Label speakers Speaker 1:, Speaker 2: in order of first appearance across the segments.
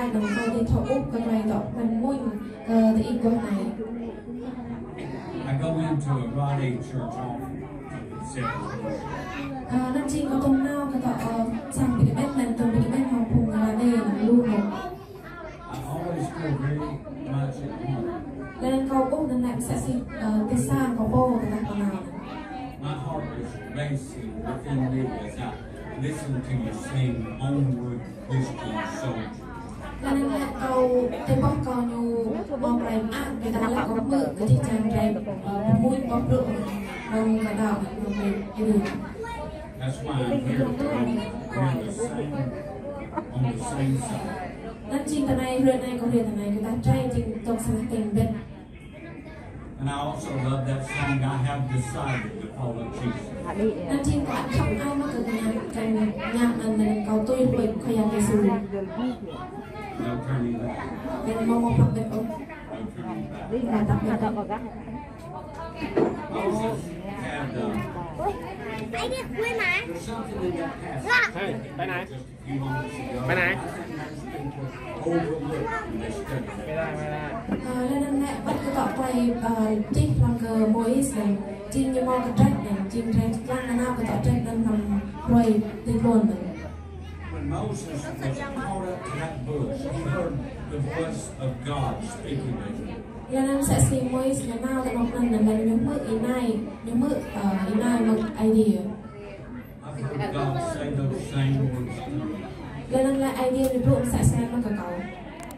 Speaker 1: lại đồng thời đi thọ úp cái này đó mình muốn thì ít cái này.
Speaker 2: I go into a Friday church often.
Speaker 1: Nên chỉ có tuần nào cái đó sang bị cái bên tuần bị cái bên học cùng là đây là luôn một.
Speaker 2: I always feel very much at home.
Speaker 1: Nên câu úp nên làm sẽ xin cái sang có bô cái đó nào.
Speaker 2: My heart is racing within me as I listen to you sing Onward Christian Soldier.
Speaker 1: Nên là câu cái bóng câu như bóng rèm ăn người ta lại có mượn cái thị trường rèm mũi bóng rượu rồi cái đào rồi cái đường.
Speaker 2: That's why I'm here today. We're on the same side.
Speaker 1: Nên chính từ này rồi này có việc từ này người ta trai chính trong sáng tình bên.
Speaker 2: And I also love that song, I have decided to follow Jesus.
Speaker 1: Nên chính có ăn không ai mà từ cái nhạc nên câu tôi mình khơi dòng Giêsu.
Speaker 2: No turning back.
Speaker 1: Nên mong mong bên ông.
Speaker 2: No turning back.
Speaker 1: Là tập biệt.
Speaker 2: Moses had
Speaker 3: Anh đi quên mà.
Speaker 2: there's something in that passage.
Speaker 4: Hey, bên này.
Speaker 2: Just a few moments ago.
Speaker 4: Bên này.
Speaker 2: Overlooked when they studied that.
Speaker 1: Nên mẹ bắt cái tọa quay trích làm cờ mỗi lần chinh như mong cái trách này chinh trách lăng nào cái tọa trách nên làm quay tình luôn mình.
Speaker 2: When Moses was caught up to that bush, he heard the voice of God speaking to him.
Speaker 1: Nên sẽ xem mỗi lần nào cái một lần là những mực ý này một idea.
Speaker 2: I heard God say those same words to me.
Speaker 1: Nên là idea thì luôn sẽ xem nó cả cầu.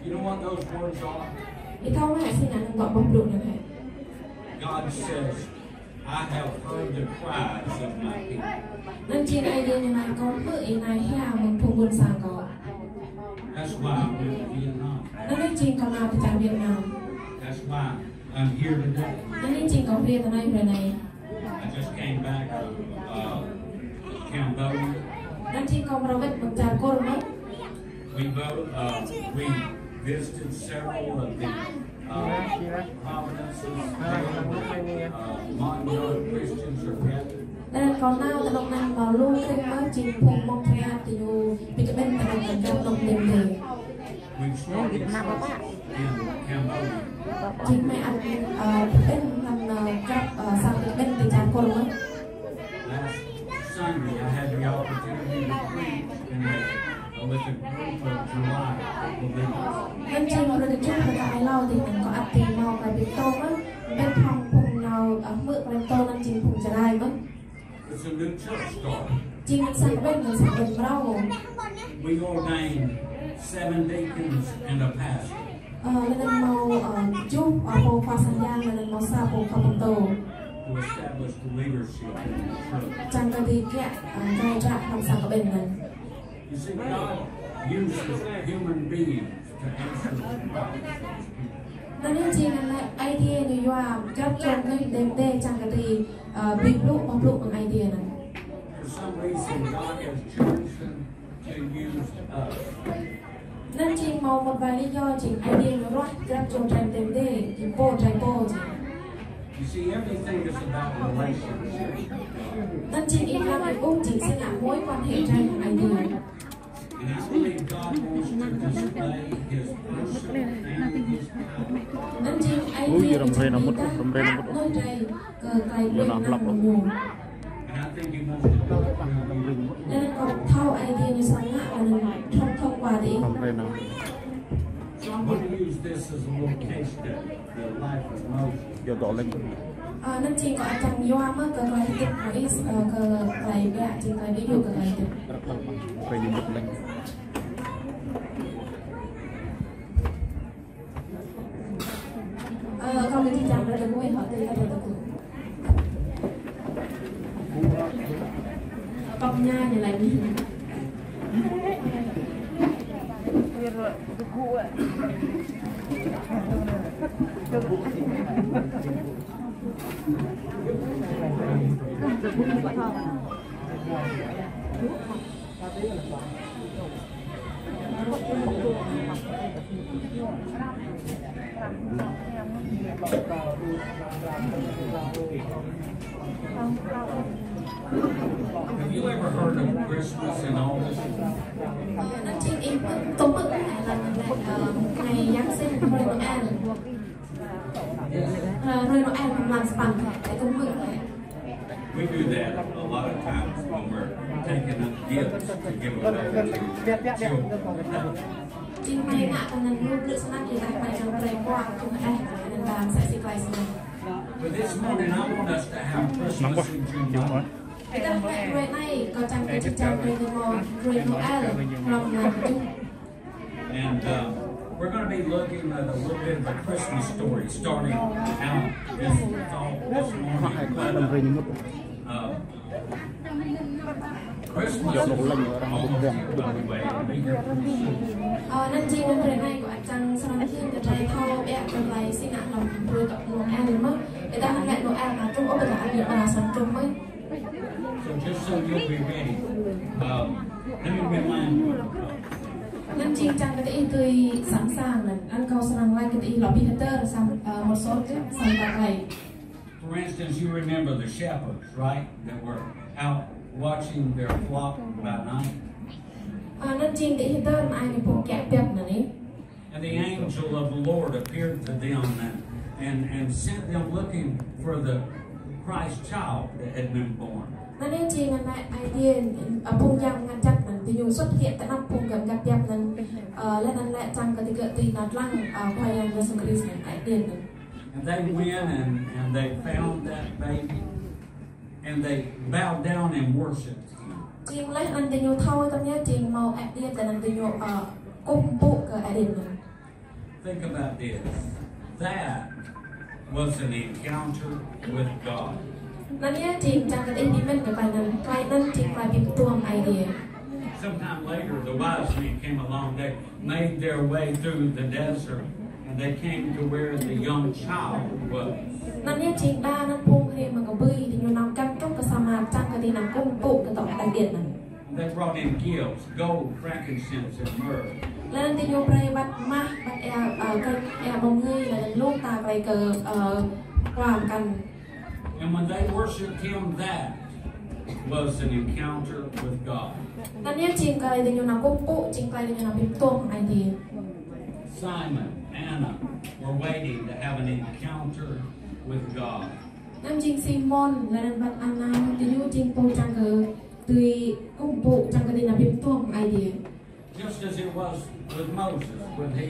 Speaker 2: You know what those words are?
Speaker 1: Thì không phải xin là gọi bóng rượu này.
Speaker 2: God says, I have heard the cries of my people.
Speaker 1: Nên trên idea này có mực ý này hay mình không buồn sang có.
Speaker 2: That's why I'm in Vietnam.
Speaker 1: Nên trên còn nào thì chẳng Việt Nam.
Speaker 2: That's why I'm here today.
Speaker 1: Nên trên có việc ở đây rồi này.
Speaker 2: I just came back from Cambodia.
Speaker 1: Nên trên có một vết một trà cô rồi.
Speaker 2: We visited several of the provinces where Mon Christians are gathered.
Speaker 1: Nên còn nào tại đồng năng vào luôn kênh mới trình phùng mong theo thì dù bị cái bên tại đồng trong đồng tiền thì
Speaker 2: We've started in Cambodia.
Speaker 1: chính mẹ ăn bên làm gặp sang bên tình trạng cô rồi.
Speaker 2: Last Sunday, I had the opportunity to preach with a group of July believers.
Speaker 1: Nên trên một lần trước là ai lo thì mình có ăn tiền màu và bị tôm á bên phòng phùng nào mượn lên tôm ăn trình phùng trở lại vẫn.
Speaker 2: It's a new church start.
Speaker 1: Chính sang bên mình sang bên Brao.
Speaker 2: We ordained 7 deacons and a pastor.
Speaker 1: Nên màu chúc bộ khoa sang giang nên màu xa bộ khoa bằng tổ.
Speaker 2: To establish the leadership in the church.
Speaker 1: Chẳng có gì kẹt ngay trạng làm sao có bên mình.
Speaker 2: You see, God uses human beings to answer the problems.
Speaker 1: Nên chính là idea như là các trong cái đêm đêm chẳng có gì bị lúc bằng idea này.
Speaker 2: For some reason, God has chosen to use us.
Speaker 1: Nên chính màu một vài lý do chính idea nó rót các trong tranh đêm đêm chỉ bộ tranh bộ chỉ.
Speaker 2: You see, everything is about relationships.
Speaker 1: Nên chính ít là cái ung chính sẽ là mối quan hệ tranh idea.
Speaker 2: And I believe God wants to display His person and His power.
Speaker 1: Nên chính idea
Speaker 4: rầm rê nó mất
Speaker 1: nơi đây cờ cày bên nằm nhiều.
Speaker 2: And I think He wants to do it through you.
Speaker 1: Nên còn thao idea như sáng ngạ là thông qua đi.
Speaker 2: So I'm going to use this as a little case study, the life of Moses.
Speaker 1: Nên chỉ có trong doa mất cờ cày tiếp với cờ cày bẹ chỉ cày ví dụ cờ cày tiếp. Không thì chẳng là được quên hỏi từ đây là con nhai này là gì?
Speaker 2: Have you ever heard of Christmas and all this?
Speaker 1: Nó chỉ im tôm bự này là Noel Noel làm sẵn để công mừng này.
Speaker 2: We do that a lot of times when we're taking up gifts to give away to children.
Speaker 1: Chính vì ngã con nên lúc lựa sẵn thì ta phải trong trời qua cũng phải nên làm sẽ xịt lại xong.
Speaker 2: But this morning I want us to have Christmas in June.
Speaker 1: Cái tâm hẹn rồi này có trong cái trong cái rồi Noel lòng làm chung.
Speaker 2: And we're going to be looking at a little bit of a Christmas story starting out this morning. Christmas is on the way.
Speaker 1: Nên chi nên thời này của anh Trăng sang năm thiên cái trái thau bé trong này xin ạ lòng rồi gặp Noel mất. Người ta hẹn Noel là trong ốp là anh Nhật là sáng trong ấy.
Speaker 2: So just so you'll be ready, let me remind you.
Speaker 1: Nên chi Trăng cái ý tươi sẵn sàng là anh câu sang lại cái ý lobby header sang một số cái sang bạc này.
Speaker 2: For instance, you remember the shepherds, right? That were out watching their flock by night.
Speaker 1: Nên chi cái header mà ai bị buộc kẹt bẹp này.
Speaker 2: And the angel of the Lord appeared to them and sent them looking for the Christ child that had been born.
Speaker 1: Nên chi ngăn lại ai điên bùng giang ngăn chặt mình thì dùng xuất hiện tại năm bùng gần gặp bẹp nên lên ăn lại Trăng cái thì nát lăng quay anh Subcribes này ai điên.
Speaker 2: And they went and they found that baby and they bowed down and worshipped him.
Speaker 1: Chính lấy anh tình yêu thôi tâm nhớ chính màu ai điên tại anh tình yêu cung bộ cái ai điên này.
Speaker 2: Think about this. That was an encounter with God.
Speaker 1: Nên nhớ chính Trăng cái ý mình cái bài nên chính bài bị tuồng ai điên.
Speaker 2: Sometime later, the wise men came along. They made their way through the desert. And they came to where the young child was.
Speaker 1: Nên nhớ chính đa nên buông khi mà có bơi thì nhiều năm cam chúc cái sa mạc Trăng cái thì nằm cung bộ cái tàu đặc biệt này.
Speaker 2: They brought in gifts, gold, frankincense, and myrrh.
Speaker 1: Lên thì nhiều bray bắt ma bắt cái bông người là lúc ta bray cờ quàng cần.
Speaker 2: And when they worshipped him, that was an encounter with God.
Speaker 1: Nên nhớ chính cái thì nhiều năm cung bộ chính cái thì nhiều năm bị tuồng ai thì.
Speaker 2: Simon, Anna were waiting to have an encounter with God.
Speaker 1: Nam chính Simon là đàn bạn Anna thì nhiều chính bộ Trăng cờ tùy cung bộ Trăng cái thì là bị tuồng ai thì.
Speaker 2: Just as it was with Moses when he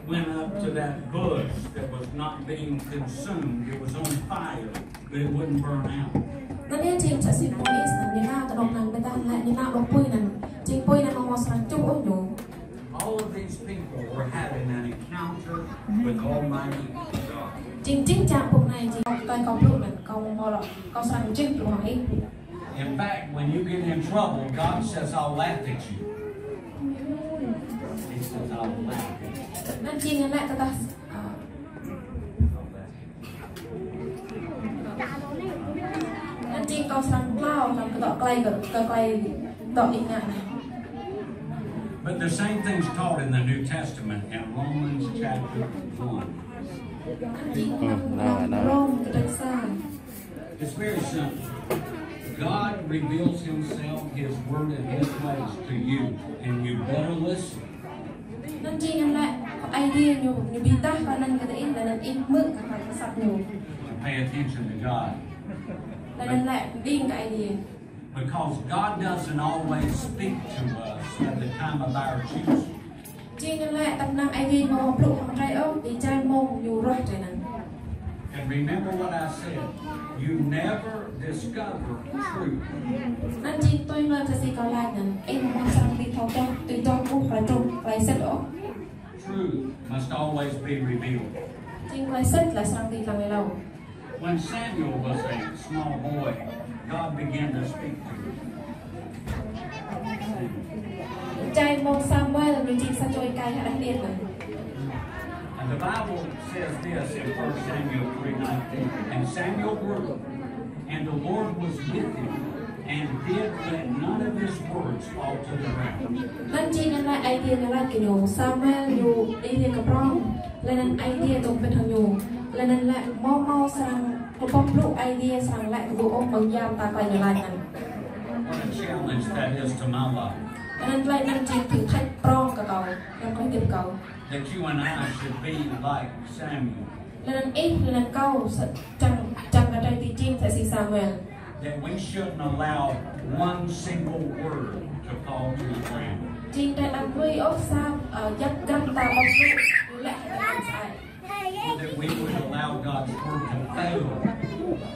Speaker 2: went up to that bush that was not being consumed. It was on fire, but it wouldn't burn out.
Speaker 1: Nên nhớ chính sẽ xin nói là như nào đọc năng người ta lại như nào đọc bùi năng chính bùi năng mong sang chung ổn nhủ.
Speaker 2: All of these people were having an encounter with Almighty God.
Speaker 1: Chính trạng vùng này chỉ tay có lúc là con sang chính của ấy.
Speaker 2: In fact, when you get in trouble, God says, "I'll laugh at you." He says, "I'll laugh at you."
Speaker 1: Nên chi ngân lại ta nên chi con sang lao làm cái đọ clay đọ in này.
Speaker 2: But the same thing's taught in the New Testament in Romans chapter 1. It's very simple. God reveals himself, his word, and his ways to you, and you better listen.
Speaker 1: Nên chi ngân lại idea nhiều bí tắc và nên cái in là nên in mượn cả phải sắp nhiều.
Speaker 2: Pay attention to God.
Speaker 1: Là nên lại điên cái idea.
Speaker 2: Because God doesn't always speak to us at the time of our choosing.
Speaker 1: Chi ngân lại tâm năng idea mà một lúc không trai ốc thì trai mông nhiều rồi trời nè.
Speaker 2: And remember what I said, you never discover truth.
Speaker 1: Nên chi tôi nói cho gì còn lại nè, em muốn sang đi thâu cho, tùy tôi cũng phải trông, phải xét ổ.
Speaker 2: Truth must always be revealed.
Speaker 1: Chi phải xét là sang đi là người lâu.
Speaker 2: When Samuel was a small boy, God began to speak to him.
Speaker 1: Trai mong Samuel là người chị sa trôi cay hay đánh điên rồi.
Speaker 2: And the Bible says this in 1 Samuel 3:19. And Samuel grew, and the Lord was with him, and did let none of his words fall to the ground.
Speaker 1: Nên chi nên lại ai tiền là kiểu Samuel nhiều đi đi gặp rong, lên ai tiền tụng bên thằng nhiều, lên lại mau sang có bóc lụ ai tiền sang lại vụ ông bằng giam ta quay lại nè.
Speaker 2: What a challenge that is to my life.
Speaker 1: nên lại nên chỉ thử thách prong cả cầu làm có tiếp cầu
Speaker 2: that you and I should be like Samuel.
Speaker 1: Nên ít nên câu chẳng cái trái tim chim sẽ xì Samuel.
Speaker 2: That we shouldn't allow one single word to fall to the ground.
Speaker 1: Chim đã đâm nuôi ốc sao dắt găm ta bọc nuôi lại làm sai.
Speaker 2: That we would allow God's word to fail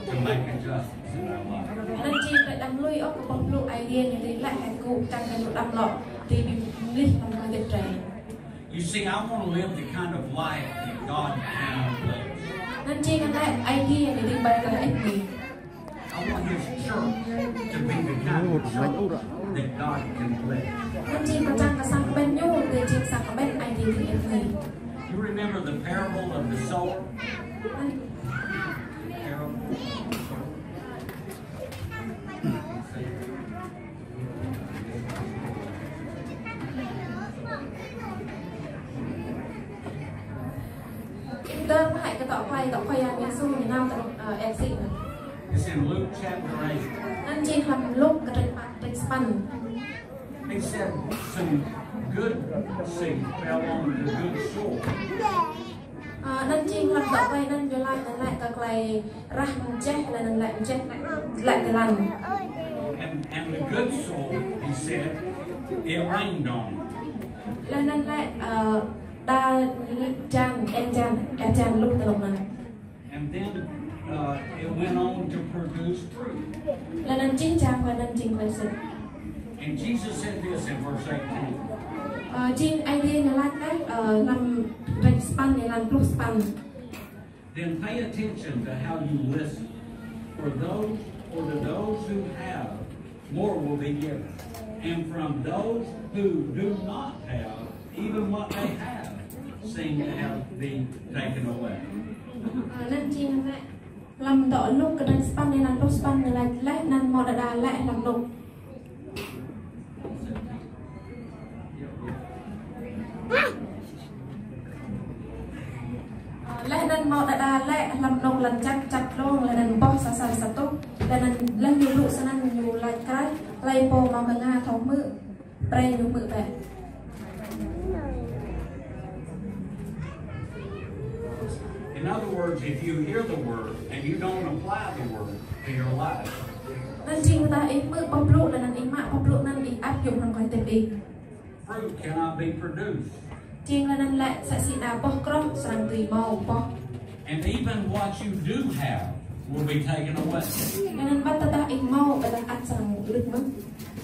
Speaker 2: to make adjustments in our life.
Speaker 1: Nên chim đã đâm nuôi ốc bọc nuôi idea như thế lại hành cụ trong cái đâm lọ thì bị lít làm cái việc trẻ.
Speaker 2: You see, I want to live the kind of life that God can live.
Speaker 1: Nên chim cái idea thì đi bay là ít gì.
Speaker 2: I want His church to be the kind of church that God can live.
Speaker 1: Nên chim có chăng có sang bên nhu thì chim sang có bên idea thì ít gì.
Speaker 2: You remember the parable of the sower?
Speaker 1: Đơn hãy cái tỏ khoai ăn miếng su như nào tại em xịn.
Speaker 2: It's in Luke chapter 8.
Speaker 1: Nên chim làm lúc cái trên span.
Speaker 2: He said some good seed fell on the good soil.
Speaker 1: Nên chim làm tỏ khoai nên vô lại các lại ra chết là nên lại chết lại cái lần.
Speaker 2: And the good soil, he said, it rained on.
Speaker 1: Nên lại đa chan em chan lúc từ lúc này.
Speaker 2: And then it went on to produce fruit.
Speaker 1: Nên chính trang và nên chính phải sự.
Speaker 2: And Jesus said this in verse 18.
Speaker 1: Chính idea là cái làm trên span để làm plus span.
Speaker 2: Then pay attention to how you listen. For to those who have, more will be given. And from those who do not have, even what they have seem to have been taken away.
Speaker 1: Nên chi lại làm đỡ lúc cái đánh span này làm plus span này lại năn mò đà lại làm lục. Lại năn mò đà lại làm lục lần chặt luôn là năn bò sa tốt là năn lần nhiều lụ sa năn nhiều lại cái lại bò mà bằng nga thấu mự pre nhiều mự vậy.
Speaker 2: In other words, if you hear the word and you don't apply the word to your life,
Speaker 1: nên chi người ta ít mự bóc lụ là năn ít mạ bóc lụ năn ít áp dụng làm cái tiền đi.
Speaker 2: fruit cannot be produced.
Speaker 1: Chi là năn lại sẽ xịt đá bóc crop sang tùy màu bóc.
Speaker 2: And even what you do have will be taken away.
Speaker 1: Nên bắt ta ít màu và ta ăn sang được mất.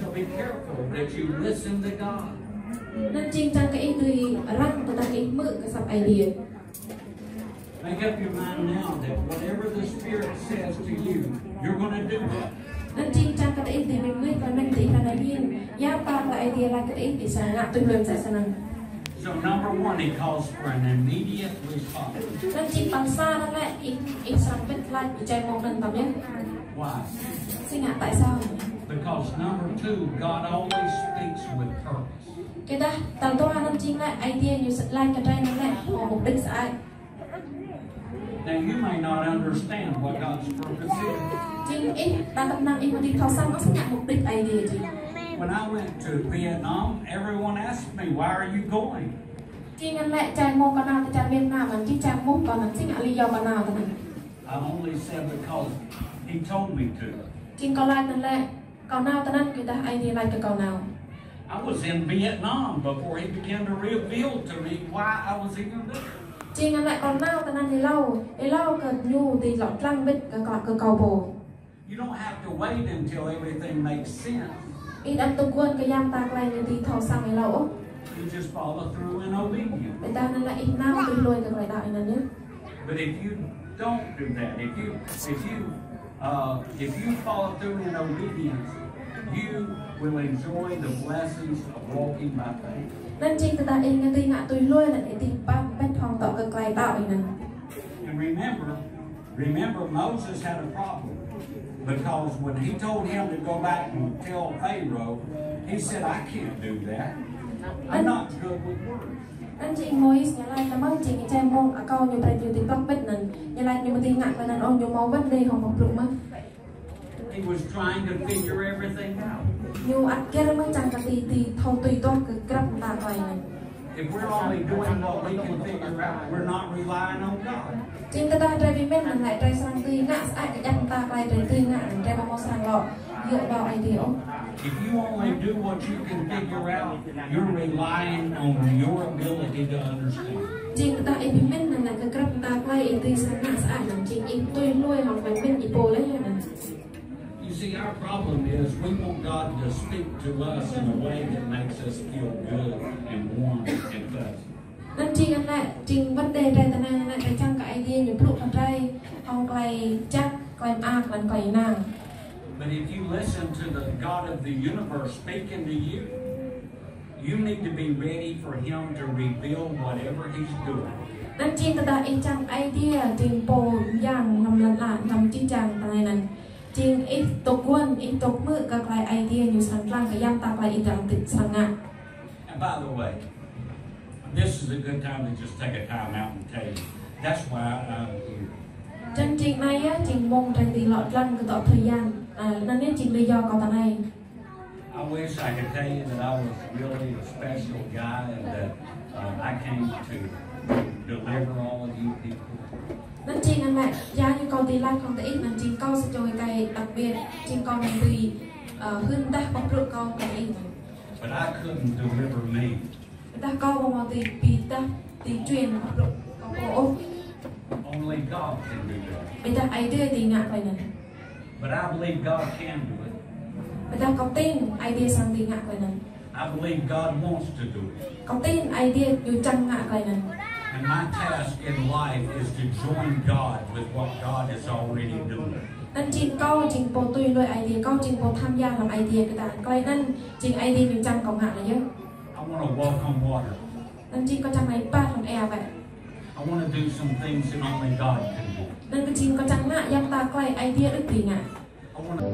Speaker 2: So be careful that you listen to God.
Speaker 1: Nên chi trang cái tùy răng ta ít mự cái sập idea.
Speaker 2: Make up your mind now that whatever the Spirit says to you, you're going to do that.
Speaker 1: Nên chi trang cái ít thì mình biết và mình chỉ là nhiên. Giá ba là idea là cái ít thì sẽ ngạ tùy luyện sẽ năng.
Speaker 2: So number one, he calls for an immediate response.
Speaker 1: Nên chi bằng xa nó lại ít sang biết lại bị chạy một lần tầm nhất.
Speaker 2: Why?
Speaker 1: Xin ngạ tại sao?
Speaker 2: Because number two, God always speaks with purpose.
Speaker 1: Cái đó, tao tôi nên chi lại idea như sự lại cái trái nó lại có mục đích sai.
Speaker 2: Now you may not understand what God's purpose is.
Speaker 1: Chính ít ta tập năng ít một tí thao sang nó sẽ nhận mục đích idea gì.
Speaker 2: When I went to Vietnam, everyone asked me, why are you going?
Speaker 1: Chính anh lại trai mô con nào thì trai Việt Nam mình chỉ trai mô còn là chính là lý do con nào thì mình.
Speaker 2: I only said because he told me to.
Speaker 1: Chính còn lại nên lại còn nào thì nên người ta idea lại cái còn nào.
Speaker 2: I was in Vietnam before he began to reveal to me why I was even there.
Speaker 1: Chính anh lại còn nào thì nên thì lâu cần nhu thì lọt lăng biết cái cầu bồ.
Speaker 2: You don't have to wait until everything makes sense.
Speaker 1: Ít ăn tung quân cái giam ta lại như thì thao sang cái lâu.
Speaker 2: You just follow through in obedience.
Speaker 1: Người ta nên lại ít nào thì lùi cái loại đại này nhé.
Speaker 2: But if you don't do that, if you follow through in obedience, you will enjoy the blessings of walking by faith.
Speaker 1: Nên chính người ta in cái tin ngạ tôi lùi là để tìm bác bách phòng tạo cái loại đạo này.
Speaker 2: And remember Moses had a problem. Because when he told him to go back and tell Pharaoh, he said, I can't do that. I'm not good with words.
Speaker 1: Anh chị ngồi nhà lại là mất chị cái trang môn ở câu nhiều bài nhiều tiếng tóc bết nền nhà lại nhiều tiếng ngạc và nền ôn nhiều máu vấn đề hoặc một lượng mất.
Speaker 2: He was trying to figure everything out.
Speaker 1: nhiều ăn kia mới chẳng cả tì thâu tùy toan cứ cắp ta quay này.
Speaker 2: If we're only doing what we can figure out, we're not relying on God.
Speaker 1: Chính ta trai vì mình là lại trai sang tùy ngã ai cái ăn ta quay trai tùy ngã trai bao mô sang lọ dựa vào ai điều.
Speaker 2: If you only do what you can figure out, you're relying on your ability to understand.
Speaker 1: Chính ta vì mình là lại cái cắp ta quay tùy sang ngã ai là chính ít tùy nuôi hoặc phải mình ít bồ lấy này.
Speaker 2: You see, our problem is we want God to speak to us in a way that makes us feel good and warm and fuzzy.
Speaker 1: Nên chính anh lại chính vấn đề đây ta này lại chẳng cái idea những lúc ở đây không quay chắc quay ác lần quay nàng.
Speaker 2: But if you listen to the God of the universe speaking to you, you need to be ready for Him to reveal whatever He's doing.
Speaker 1: Nên chính ta chẳng idea chính bồ dạng nằm lần lại nằm chính chàng ta này này. Chính ít tục quân, ít tục mưa các loại idea như sáng răng cái giam tạc lại ít rằng tịch sáng ngạc.
Speaker 2: And by the way, this is a good time to just take a time out and tell you, that's why I'm here.
Speaker 1: Chân trình này á, trình mong tranh tỷ lọt răng cái tọa thời gian, nên nên trình lý do có ta này.
Speaker 2: I wish I could tell you that I was really a special guy and that I came to deliver all of you people.
Speaker 1: Nên trình anh mẹ, giá như con tỷ lạc không thể ít nên trình con sẽ cho cái đặc biệt, trình con này tùy hơn ta bọc rượu con cái ít.
Speaker 2: But I couldn't deliver me.
Speaker 1: Ta con vào tùy bì ta, tùy truyền bọc rượu, có bộ.
Speaker 2: Only God can do that.
Speaker 1: Bây ta ai đưa tùy ngạc vậy này.
Speaker 2: But I believe God can do it.
Speaker 1: Bây ta có tin ai đưa sang tùy ngạc vậy này.
Speaker 2: I believe God wants to do it.
Speaker 1: Có tin ai đưa dù chăng ngạc vậy này.
Speaker 2: And my task in life is to join God with what God is already doing.
Speaker 1: Nên chính câu chính bộ tùy lôi idea, câu chính bộ tham gia làm idea cái ta coi nên chính idea mình chẳng còn hạn là chứ.
Speaker 2: I want to walk on water.
Speaker 1: Nên chính có chẳng này ba thằng e vậy.
Speaker 2: I want to do some things that only God can do.
Speaker 1: Nên cái chính có chẳng ngạ giam ta coi idea được gì ngạ.
Speaker 2: I want to